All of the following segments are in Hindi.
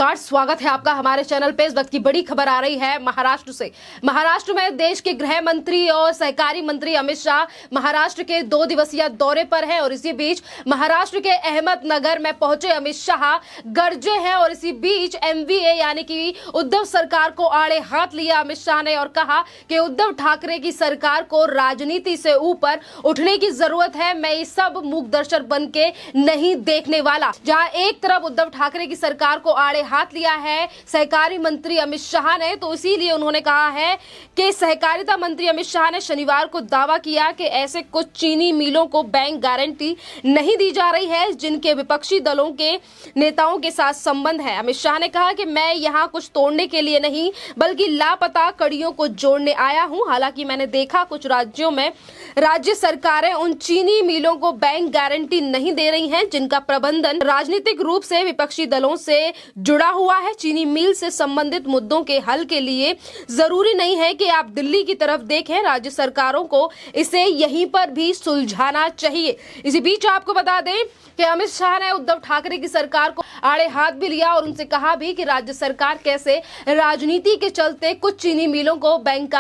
नमस्कार, स्वागत है आपका हमारे चैनल पे। इस वक्त की बड़ी खबर आ रही है महाराष्ट्र से। महाराष्ट्र में देश के गृह मंत्री और सहकारी मंत्री अमित शाह महाराष्ट्र के 2 दिवसीय दौरे पर हैं और इसी बीच महाराष्ट्र के अहमदनगर में पहुंचे अमित शाह गरजे हैं और इसी बीच एमवीए यानी कि उद्धव सरकार को आड़े हाथ लिया अमित शाह ने और कहा कि उद्धव ठाकरे की सरकार को राजनीति से ऊपर उठने की जरूरत है। मैं ये सब मूकदर्शक बन के नहीं देखने वाला। जहां एक तरफ उद्धव ठाकरे की सरकार को आड़े हाथ लिया है सहकारी मंत्री अमित शाह ने, तो इसीलिए उन्होंने कहा है कि सहकारिता मंत्री अमित शाह ने शनिवार को दावा किया कि ऐसे कुछ चीनी मिलों को बैंक गारंटी नहीं दी जा रही है जिनके विपक्षी दलों के नेताओं के साथ संबंध है। अमित शाह ने कहा कि मैं यहां कुछ तोड़ने के लिए नहीं बल्कि लापता कड़ियों को जोड़ने आया हूं। हालांकि मैंने देखा कुछ राज्यों में राज्य सरकारें उन चीनी मिलों को बैंक गारंटी नहीं दे रही हैं जिनका प्रबंधन राजनीतिक रूप से विपक्षी दलों से जुड़ा हुआ है। चीनी मिल से संबंधित मुद्दों के हल के लिए जरूरी नहीं है कि आप दिल्ली की तरफ देखें, राज्य सरकारों को इसे यहीं पर भी सुलझाना चाहिए। इसी बीच आपको बता दें कि अमित शाह ने उद्धव ठाकरे की सरकार को आड़े हाथ भी लिया और उनसे कहा भी कि राज्य सरकार कैसे राजनीति के चलते कुछ चीनी मिलों को बैंक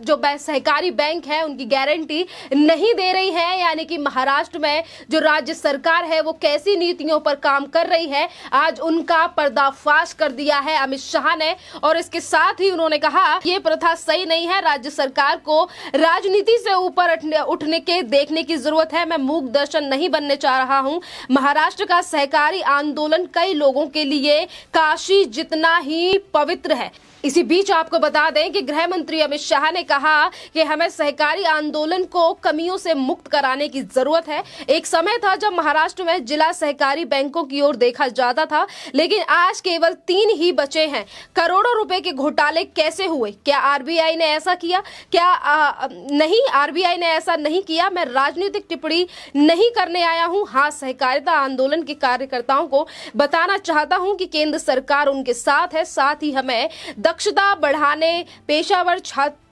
जो सहकारी बैंक है उनकी गारंटी नहीं दे रही है, यानी कि महाराष्ट्र में जो राज्य सरकार है वो कैसी नीतियों पर काम कर रही है, आज उनका पर्दाफाश कर दिया है अमित शाह ने। और इसके साथ ही उन्होंने कहा ये प्रथा सही नहीं है, राज्य सरकार को राजनीति से ऊपर उठने के देखने की जरूरत है। मैं मूक दर्शन नहीं बनने चाह रहा हूं। महाराष्ट्र का सहकारी आंदोलन कई लोगों के लिए काशी जितना ही पवित्र है। इसी बीच आपको बता दें कि गृह मंत्री अमित शाह ने कहा कि हमें सहकारी आंदोलन को कमियों से मुक्त कराने की जरूरत है। एक समय था जब महाराष्ट्र में जिला सहकारी बैंकों की ओर देखा जाता था, लेकिन आज केवल 3 ही बचे हैं। करोड़ों रुपए के घोटाले कैसे हुए? क्या आरबीआई ने ऐसा किया? नहीं, आरबीआई ने ऐसा नहीं किया। मैं राजनीतिक टिप्पणी नहीं करने आया हूं। हाँ, सहकारिता आंदोलन के कार्यकर्ताओं को बताना चाहता हूं कि केंद्र सरकार उनके साथ है। साथ ही हमें दक्षता बढ़ाने, पेशावर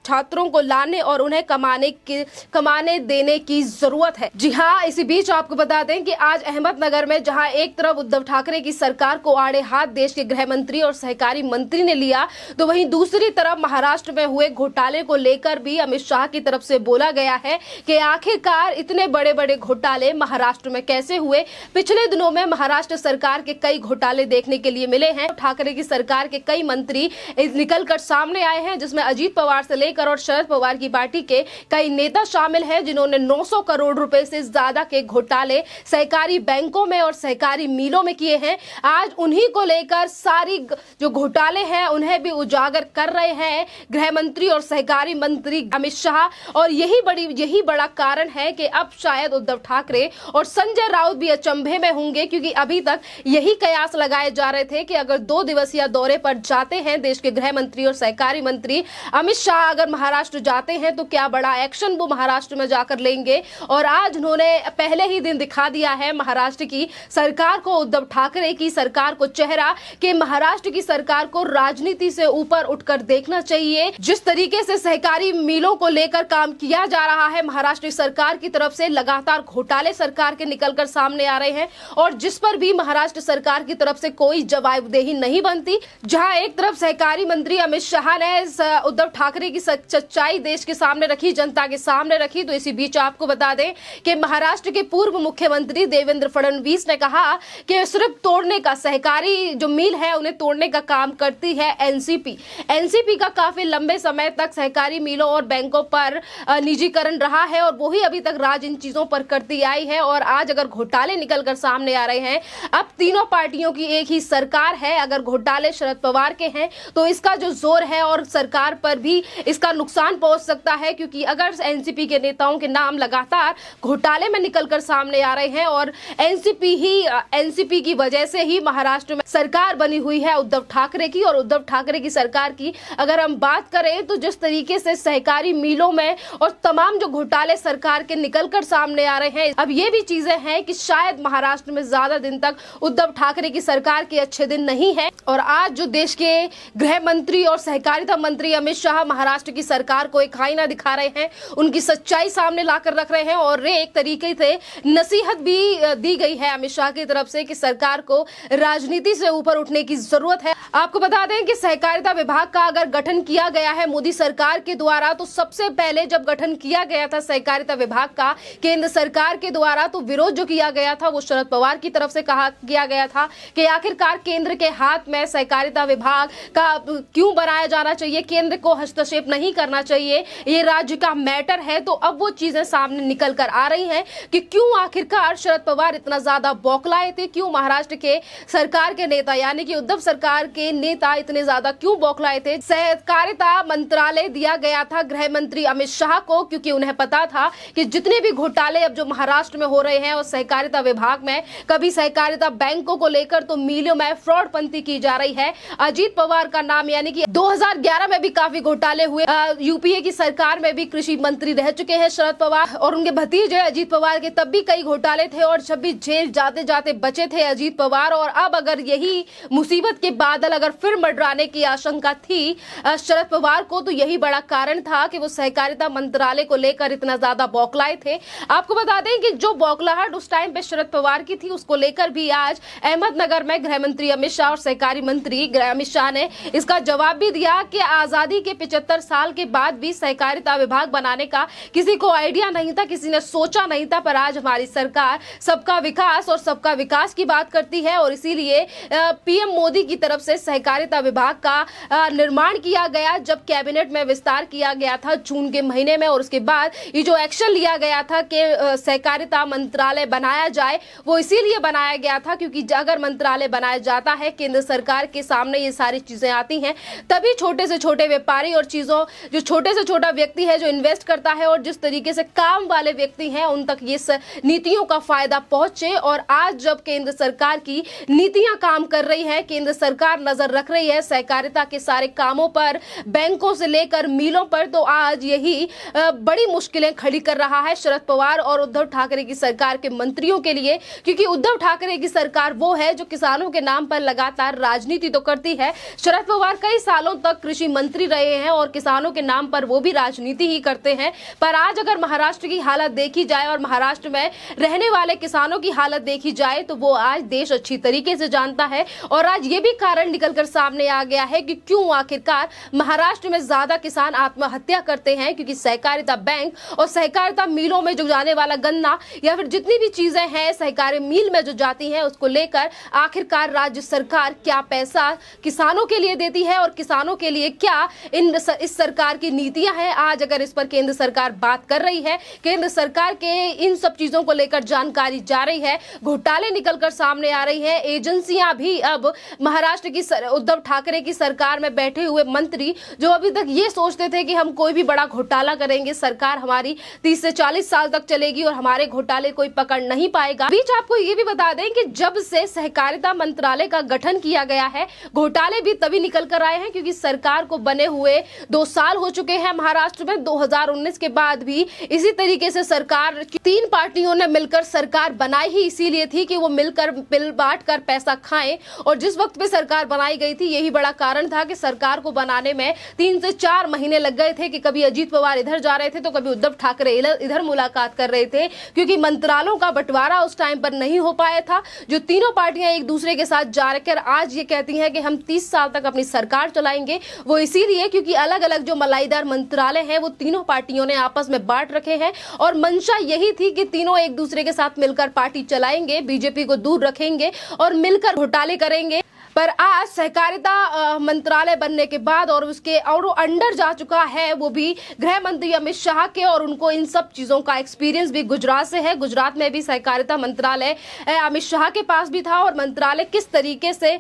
छात्रों को लाने और उन्हें कमाने देने की जरूरत है। जी हाँ, इसी बीच आपको बता दें कि आज अहमदनगर में जहां एक तरफ उद्धव ठाकरे की सरकार को आड़े हाथ देश के गृह मंत्री और सहकारी मंत्री ने लिया, तो वहीं दूसरी तरफ महाराष्ट्र में हुए घोटाले को लेकर भी अमित शाह की तरफ से बोला गया है कि आखिरकार इतने बड़े बड़े घोटाले महाराष्ट्र में कैसे हुए। पिछले दिनों में महाराष्ट्र सरकार के कई घोटाले देखने के लिए मिले हैं। ठाकरे की सरकार के कई मंत्री निकलकर सामने आए हैं, जिसमें अजीत पवार से लेकर और शरद पवार की पार्टी के कई नेता शामिल हैं जिन्होंने 900 करोड़ रुपए से ज्यादा के घोटाले सहकारी बैंकों में और सहकारी मिलों में किए हैं। आज उन्हीं को लेकर सारी जो घोटाले हैं उन्हें भी उजागर कर रहे हैं गृह मंत्री और सहकारी मंत्री अमित शाह। और यही बड़ा कारण है कि अब शायद उद्धव ठाकरे और संजय राउत भी अचंभे में होंगे, क्योंकि अभी तक यही कयास लगाए जा रहे थे कि अगर 2 दिवसीय दौरे पर जाते हैं देश के गृह मंत्री और सहकारी मंत्री अमित शाह, अगर महाराष्ट्र जाते हैं तो क्या बड़ा एक्शन वो महाराष्ट्र में जाकर लेंगे। और आज उन्होंने पहले ही दिन दिखा दिया है महाराष्ट्र की सरकार को, उद्धव ठाकरे की सरकार को चेहरा कि महाराष्ट्र की सरकार को राजनीति से ऊपर उठकर देखना चाहिए। जिस तरीके से सहकारी मिलों को लेकर काम किया जा रहा है महाराष्ट्र सरकार की तरफ से, लगातार घोटाले सरकार के निकलकर सामने आ रहे हैं और जिस पर भी महाराष्ट्र सरकार की तरफ से कोई जवाबदेही नहीं बनती। जहां एक तरफ सहकारी मंत्री अमित शाह ने उद्धव ठाकरे की सच्चाई देश के सामने रखी, जनता के सामने रखी, तो इसी बीच आपको बता दें कि महाराष्ट्र के पूर्व मुख्यमंत्री देवेंद्र फडणवीस ने कहा कि सिर्फ तोड़ने का, सहकारी जो मिल है उन्हें तोड़ने का काम करती है एनसीपी का काफी लंबे समय तक सहकारी मिलों और बैंकों पर निजीकरण रहा है और वही अभी तक राज इन चीजों पर करती आई है। और आज अगर घोटाले निकलकर सामने आ रहे हैं, अब तीनों पार्टियों की एक ही सरकार है, अगर घोटाले शरद पवार के हैं तो इसका जो जोर है और सरकार पर भी इसका नुकसान पहुंच सकता है, क्योंकि अगर एनसीपी के नेताओं के नाम लगातार घोटाले में निकलकर सामने आ रहे हैं और एनसीपी की वजह से ही महाराष्ट्र में सरकार बनी हुई है उद्धव ठाकरे की। और उद्धव ठाकरे की सरकार की अगर हम बात करें तो जिस तरीके से सहकारी मिलों में और तमाम जो घोटाले सरकार के निकलकर सामने आ रहे हैं, अब ये भी चीजें हैं कि शायद महाराष्ट्र में ज्यादा दिन तक उद्धव ठाकरे की सरकार के अच्छे दिन नहीं है। और आज जो देश के गृह मंत्री और सहकारिता मंत्री अमित शाह महाराष्ट्र महाराष्ट्र की सरकार को एक आईना दिखा रहे हैं, उनकी सच्चाई सामने लाकर रख रहे हैं और एक तरीके से नसीहत भी दी गई है अमित शाह की तरफ से कि सरकार को राजनीति से ऊपर उठने की जरूरत है। आपको बता दें कि सहकारिता विभाग का अगर गठन किया गया है मोदी सरकार के द्वारा, तो सबसे पहले जब गठन किया गया था सहकारिता विभाग का केंद्र सरकार के द्वारा, तो विरोध जो किया गया था वो शरद पवार की तरफ से किया गया था कि आखिरकार केंद्र के हाथ में सहकारिता विभाग का क्यों बनाया जाना चाहिए, केंद्र को हस्तक्षेप नहीं करना चाहिए, ये राज्य का मैटर है। तो अब वो चीजें सामने निकल कर आ रही हैं कि क्यों आखिरकार शरद पवार इतना ज्यादा बौखलाए थे, क्यों महाराष्ट्र के सरकार के नेता यानी कि उद्धव सरकार के नेता इतने ज्यादा क्यों बौखलाए थे। सहकारिता मंत्रालय दिया गया था गृह मंत्री अमित शाह को, क्योंकि उन्हें पता था कि जितने भी घोटाले अब जो महाराष्ट्र में हो रहे हैं और सहकारिता विभाग में, कभी सहकारिता बैंकों को लेकर तो मिलों में फ्रॉडपंती की जा रही है। अजीत पवार का नाम यानी कि 2011 में भी काफी घोटाले हुए, यूपीए की सरकार में भी कृषि मंत्री रह चुके हैं शरद पवार और उनके भतीजे अजीत पवार के, तब भी कई घोटाले थे और जब भी जेल जाते जाते बचे थे अजीत पवार। और अब अगर यही मुसीबत के बादल अगर फिर मंडराने की आशंका थी शरद पवार को, तो यही बड़ा कारण था कि वो सहकारिता मंत्रालय को लेकर इतना ज्यादा बौखलाए थे। आपको बता दें कि जो बौखलाहट उस टाइम पे शरद पवार की थी, उसको लेकर भी आज अहमदनगर में गृह मंत्री अमित शाह और सहकारी मंत्री अमित शाह ने इसका जवाब भी दिया कि आजादी के 75 साल के बाद भी सहकारिता विभाग बनाने का किसी को आइडिया नहीं था, किसी ने सोचा नहीं था, पर आज हमारी सरकार सबका विकास और सबका विकास की बात करती है और इसीलिए पीएम मोदी की तरफ से सहकारिता विभाग का निर्माण किया गया। जब कैबिनेट में विस्तार किया गया था जून के महीने में और उसके बाद ये जो एक्शन लिया गया था कि सहकारिता मंत्रालय बनाया जाए, वो इसीलिए बनाया गया था क्योंकि अगर मंत्रालय बनाया जाता है, केंद्र सरकार के सामने ये सारी चीजें आती हैं, तभी छोटे से छोटे व्यापारी और चीजों जो छोटे से छोटा व्यक्ति है जो इन्वेस्ट करता है और जिस तरीके से काम वाले व्यक्ति हैं उन तक ये नीतियों का फायदा पहुंचे। और आज जब केंद्र सरकार की नीतियां काम कर रही है, केंद्र सरकार नजर रख रही है सहकारिता के सारे कामों पर, बैंकों से लेकर मिलों पर, तो आज यही बड़ी मुश्किलें खड़ी कर रहा है शरद पवार और उद्धव ठाकरे की सरकार के मंत्रियों के लिए, क्योंकि उद्धव ठाकरे की सरकार वो है जो किसानों के नाम पर लगातार राजनीति तो करती है। शरद पवार कई सालों तक कृषि मंत्री रहे हैं और किसानों के नाम पर वो भी राजनीति ही करते हैं। पर आज अगर महाराष्ट्र की हालत देखी जाए और महाराष्ट्र में रहने वाले किसानों की हालत देखी जाए, तो वो आज देश अच्छी तरीके से जानता है और आज ये भी कारण निकलकर सामने आ गया है कि क्यों आखिरकार महाराष्ट्र में ज्यादा किसान आत्महत्या करते हैं, क्योंकि सहकारिता बैंक और सहकारिता मिलों में जो जाने वाला गन्ना या फिर जितनी भी चीजें हैं सहकारी मिल में जो जाती हैं, उसको लेकर आखिरकार राज्य सरकार क्या पैसा किसानों के लिए देती है और किसानों के लिए क्या इस सरकार की नीतियां हैं। आज अगर इस पर केंद्र सरकार बात कर रही है, केंद्र सरकार के इन सब चीजों को लेकर जानकारी जा रही है, घोटाले निकलकर सामने आ रही हैं, एजेंसियां भी अब महाराष्ट्र की उद्धव ठाकरे की सरकार में बैठे हुए मंत्री जो अभी तक ये सोचते थे कि हम कोई भी बड़ा घोटाला करेंगे, सरकार हमारी 30 से 40 साल तक चलेगी और हमारे घोटाले कोई पकड़ नहीं पाएगा। बीच आपको ये भी बता दें कि जब से सहकारिता मंत्रालय का गठन किया गया है, घोटाले भी तभी निकल कर आए हैं क्योंकि सरकार को बने हुए 2 साल हो चुके हैं महाराष्ट्र में। 2019 के बाद भी इसी तरीके से सरकार 3 पार्टियों ने मिलकर सरकार बनाई ही इसीलिए थी कि वो मिलकर बिल बांट कर पैसा खाएं, और जिस वक्त पे सरकार बनाई गई थी यही बड़ा कारण था कि सरकार को बनाने में 3 से 4 महीने लग गए थे कि कभी अजीत पवार इधर जा रहे थे तो कभी उद्धव ठाकरे इधर मुलाकात कर रहे थे, क्योंकि मंत्रालयों का बंटवारा उस टाइम पर नहीं हो पाया था। जो तीनों पार्टियां एक दूसरे के साथ जाकर आज ये कहती हैं कि हम 30 साल तक अपनी सरकार चलाएंगे, वो इसीलिए क्योंकि अलग अलग जो मलाईदार मंत्रालय हैं वो तीनों पार्टियों ने आपस में बांट रखे हैं और मंशा यही थी कि तीनों एक दूसरे के साथ मिलकर पार्टी चलाएंगे, बीजेपी को दूर रखेंगे और मिलकर घोटाले करेंगे। पर आज सहकारिता मंत्रालय बनने के बाद और उसके और अंडर जा चुका है वो भी गृह मंत्री अमित शाह के, और उनको इन सब चीजों का एक्सपीरियंस भी गुजरात से है। गुजरात में भी सहकारिता मंत्रालय अमित शाह के पास भी था और मंत्रालय किस तरीके से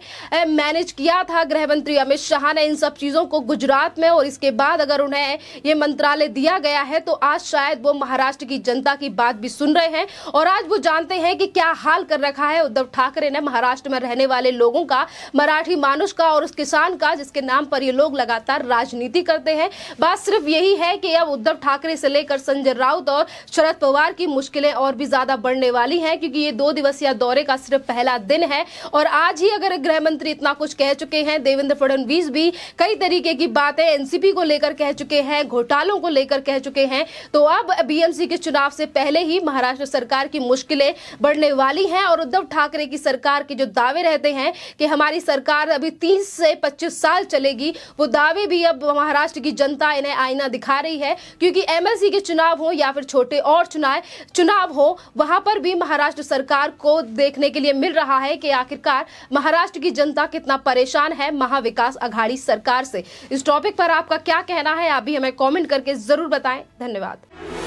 मैनेज किया था गृह मंत्री अमित शाह ने इन सब चीजों को गुजरात में, और इसके बाद अगर उन्हें ये मंत्रालय दिया गया है तो आज शायद वो महाराष्ट्र की जनता की बात भी सुन रहे हैं और आज वो जानते हैं कि क्या हाल कर रखा है उद्धव ठाकरे ने महाराष्ट्र में रहने वाले लोगों का, मराठी मानुष का और उस किसान का जिसके नाम पर ये लोग लगातार राजनीति करते हैं। बात सिर्फ यही है कि अब उद्धव ठाकरे से लेकर संजय राउत और शरद पवार की मुश्किलें और भी ज्यादा बढ़ने वाली हैं, क्योंकि ये 2 दिवसीय दौरे का सिर्फ पहला दिन है और आज ही अगर गृह मंत्री इतना कुछ कह चुके हैं, देवेंद्र फडणवीस भी कई तरीके की बातें एनसीपी को लेकर कह चुके हैं, घोटालों को लेकर कह चुके हैं। तो अब बीएमसी के चुनाव से पहले ही महाराष्ट्र सरकार की मुश्किलें बढ़ने वाली हैं और उद्धव ठाकरे की सरकार के जो दावे रहते हैं कि हमारी सरकार अभी 30 से 25 साल चलेगी, वो दावे भी अब महाराष्ट्र की जनता इन्हें आईना दिखा रही है। क्योंकि एमएलसी के चुनाव हो या फिर छोटे और चुनाव हो, वहां पर भी महाराष्ट्र सरकार को देखने के लिए मिल रहा है कि आखिरकार महाराष्ट्र की जनता कितना परेशान है महाविकास आघाड़ी सरकार से। इस टॉपिक पर आपका क्या कहना है, आप भी हमें कमेंट करके जरूर बताएं। धन्यवाद।